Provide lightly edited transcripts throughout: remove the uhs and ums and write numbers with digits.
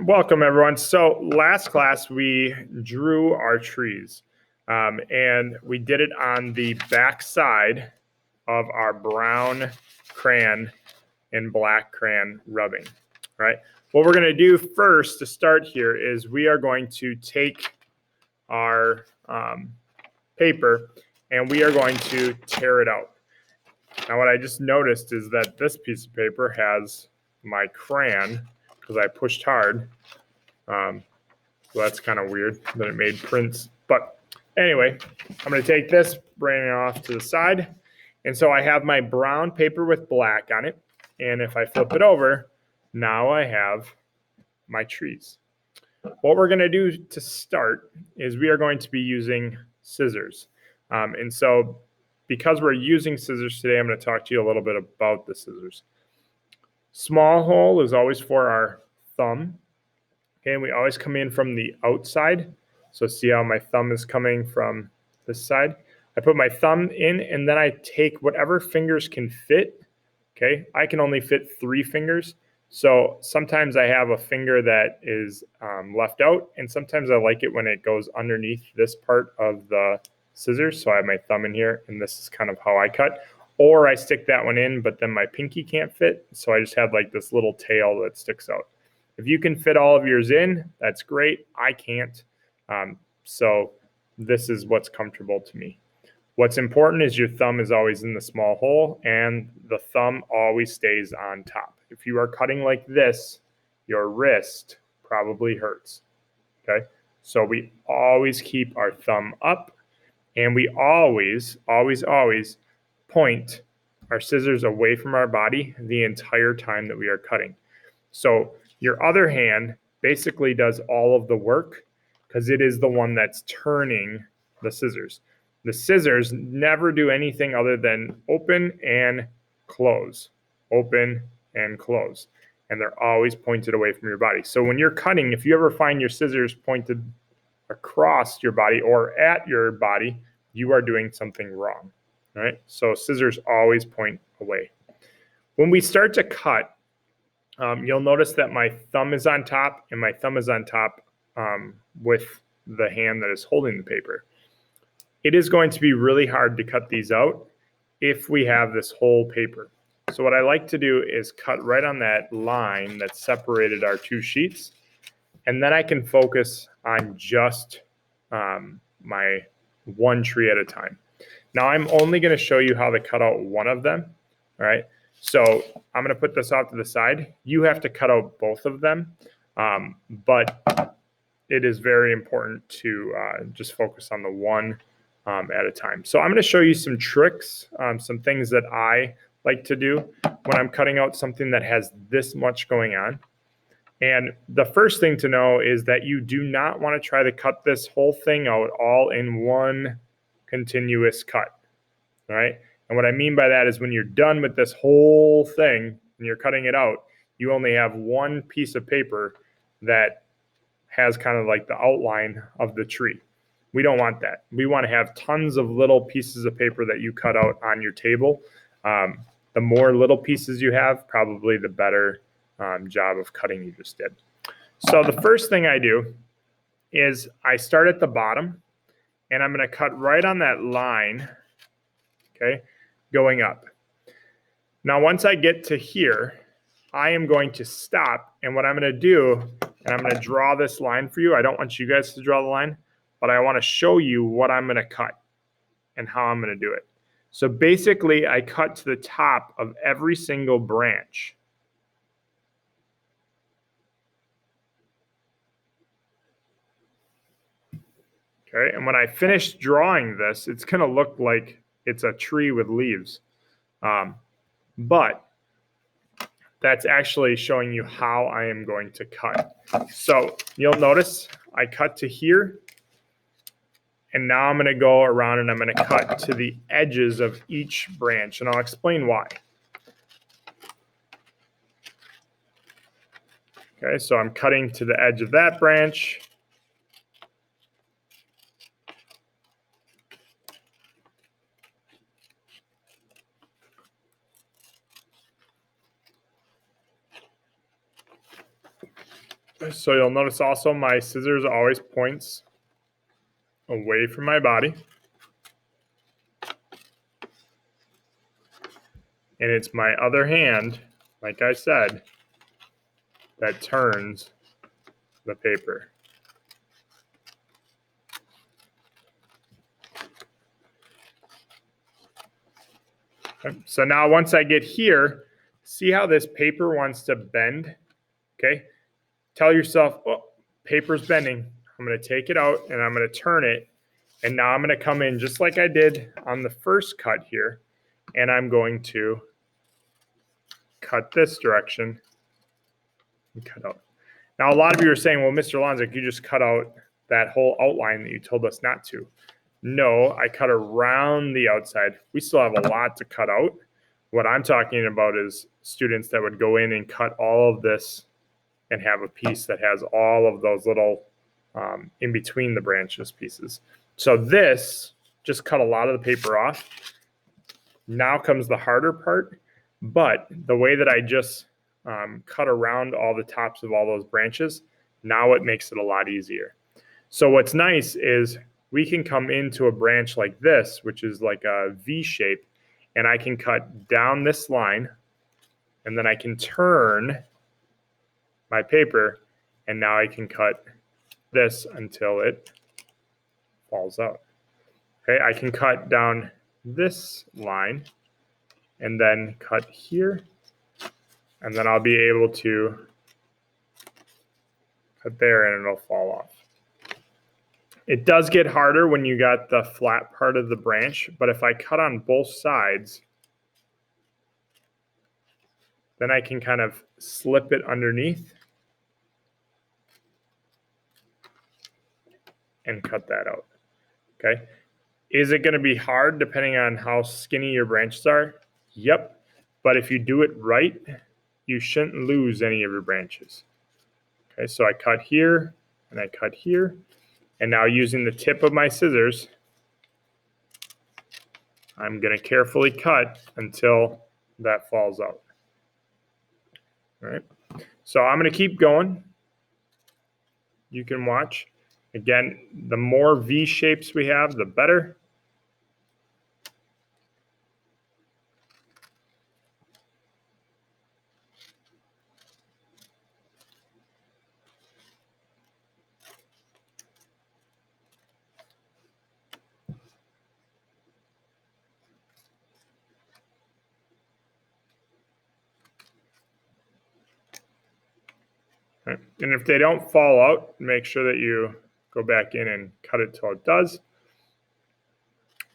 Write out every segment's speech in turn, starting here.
Welcome, everyone. So last class, we drew our trees, and we did it on the back side of our brown crayon and black crayon rubbing, right? What we're going to do first to start here is we are going to take our paper and we are going to tear it out. Now, what I just noticed is that this piece of paper has my crayon, because I pushed hard. So that's kind of weird that it made prints. But anyway, I'm going to take this, bring it off to the side. And so I have my brown paper with black on it. And if I flip it over, now I have my trees. What we're going to do to start is we are going to be using scissors. And so because we're using scissors today, I'm going to talk to you a little bit about the scissors. Small hole is always for our thumb. Okay, and we always come in from the outside. So see how my thumb is coming from this side? I put my thumb in and then I take whatever fingers can fit. Okay, I can only fit 3 fingers. So sometimes I have a finger that is left out, and sometimes I like it when it goes underneath this part of the scissors. So I have my thumb in here, and this is kind of how I cut. Or I stick that one in, but then my pinky can't fit. So I just have like this little tail that sticks out. If you can fit all of yours in, that's great. I can't. So this is what's comfortable to me. What's important is your thumb is always in the small hole and the thumb always stays on top. If you are cutting like this, your wrist probably hurts. Okay? So we always keep our thumb up, and we always point our scissors away from our body the entire time that we are cutting. So your other hand basically does all of the work because it is the one that's turning the scissors. The scissors never do anything other than open and close, open and close. And they're always pointed away from your body. So when you're cutting, if you ever find your scissors pointed across your body or at your body, you are doing something wrong, right? So scissors always point away. When we start to cut, you'll notice that my thumb is on top, and my thumb is on top with the hand that is holding the paper. It is going to be really hard to cut these out if we have this whole paper. So what I like to do is cut right on that line that separated our 2 sheets, and then I can focus on just my one tree at a time. Now I'm only going to show you how to cut out one of them, all right? So I'm going to put this off to the side. You have to cut out both of them, but it is very important to just focus on the one at a time. So I'm going to show you some tricks, some things that I like to do when I'm cutting out something that has this much going on. And the first thing to know is that you do not want to try to cut this whole thing out all in one continuous cut, all right? And what I mean by that is when you're done with this whole thing and you're cutting it out, you only have one piece of paper that has kind of like the outline of the tree. We don't want that. We want to have tons of little pieces of paper that you cut out on your table. The more little pieces you have, probably the better job of cutting you just did. So the first thing I do is I start at the bottom, and I'm going to cut right on that line, okay, going up. Now, once I get to here, I am going to stop, and what I'm going to do, and I'm going to draw this line for you. I don't want you guys to draw the line, but I want to show you what I'm going to cut and how I'm going to do it. So basically, I cut to the top of every single branch. Okay, and when I finish drawing this, it's going to look like it's a tree with leaves. But that's actually showing you how I am going to cut. So you'll notice I cut to here, and now I'm going to go around and I'm going to cut to the edges of each branch, and I'll explain why. Okay, so I'm cutting to the edge of that branch. So you'll notice also my scissors always points away from my body. And it's my other hand, like I said, that turns the paper. Okay. So now once I get here, see how this paper wants to bend? Okay. Tell yourself, oh, paper's bending. I'm going to take it out and I'm going to turn it. And now I'm going to come in just like I did on the first cut here. And I'm going to cut this direction and cut out. Now, a lot of you are saying, well, Mr. Lonzik, you just cut out that whole outline that you told us not to. No, I cut around the outside. We still have a lot to cut out. What I'm talking about is students that would go in and cut all of this and have a piece that has all of those little in between the branches pieces. So this just cut a lot of the paper off. Now comes the harder part, but the way that I just cut around all the tops of all those branches, now it makes it a lot easier. So what's nice is we can come into a branch like this, which is like a V shape, and I can cut down this line, and then I can turn my paper, and now I can cut this until it falls out. Okay, I can cut down this line and then cut here, and then I'll be able to cut there and it'll fall off. It does get harder when you got the flat part of the branch, but if I cut on both sides, then I can kind of slip it underneath and cut that out. Okay. Is it going to be hard depending on how skinny your branches are? Yep. But if you do it right, you shouldn't lose any of your branches. Okay, so I cut here and I cut here. And now using the tip of my scissors, I'm going to carefully cut until that falls out. All right. So I'm going to keep going. You can watch. Again, the more V shapes we have, the better. Right. And if they don't fall out, make sure that you go back in and cut it till it does.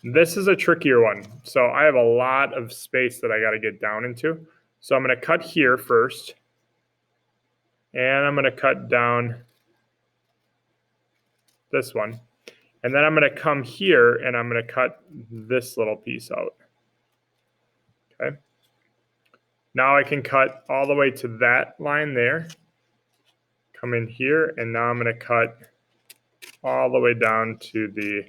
This is a trickier one. So I have a lot of space that I got to get down into. So I'm going to cut here first. And I'm going to cut down this one. And then I'm going to come here and I'm going to cut this little piece out. Okay. Now I can cut all the way to that line there. Come in here, and now I'm going to cut all the way down to the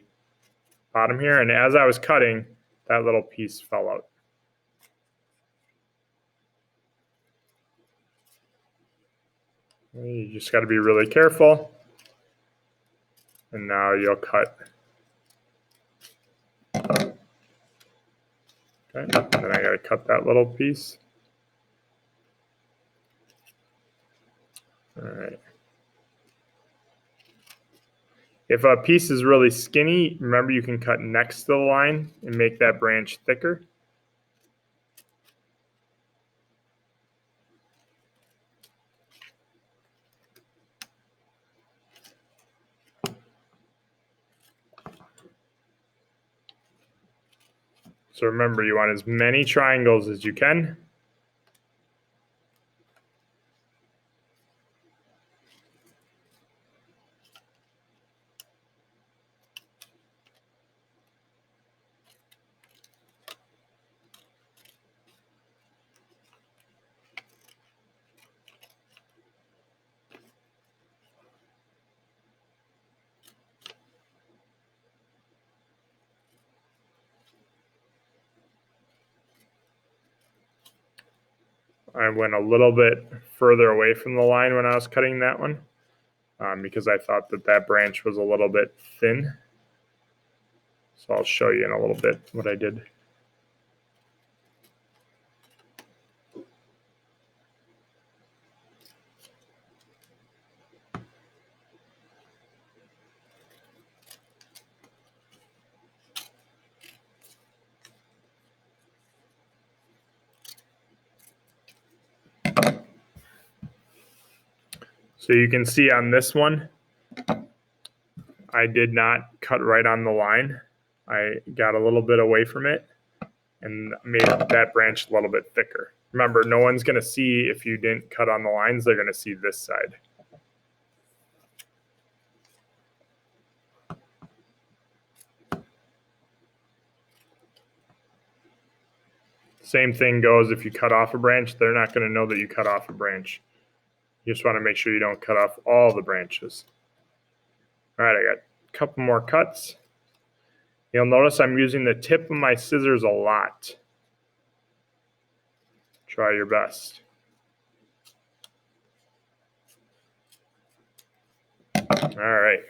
bottom here. And as I was cutting, that little piece fell out. You just got to be really careful. And now you'll cut. Okay, and then I got to cut that little piece. All right. If a piece is really skinny, remember you can cut next to the line and make that branch thicker. So remember, you want as many triangles as you can. I went a little bit further away from the line when I was cutting that one because I thought that branch was a little bit thin. So I'll show you in a little bit what I did. So you can see on this one, I did not cut right on the line. I got a little bit away from it and made that branch a little bit thicker. Remember, no one's going to see if you didn't cut on the lines. They're going to see this side. Same thing goes if you cut off a branch. They're not going to know that you cut off a branch. You just want to make sure you don't cut off all the branches. All right, I got a couple more cuts. You'll notice I'm using the tip of my scissors a lot. Try your best. All right,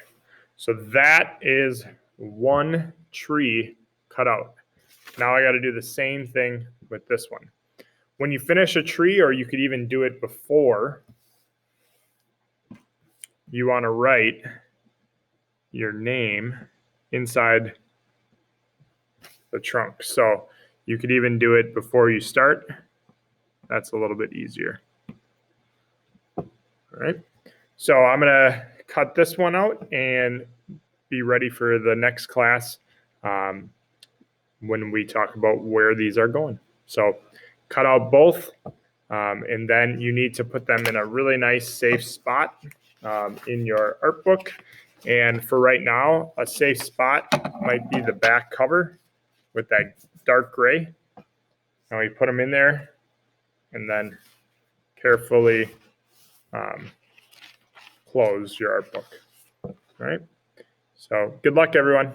so that is one tree cut out. Now I got to do the same thing with this one. When you finish a tree, or you could even do it before, you want to write your name inside the trunk. So you could even do it before you start. That's a little bit easier. All right. So I'm going to cut this one out and be ready for the next class when we talk about where these are going. So cut out both, and then you need to put them in a really nice, safe spot in your art book. And for right now, a safe spot might be the back cover with that dark gray. Now you put them in there and then carefully close your art book. All right. So good luck, everyone.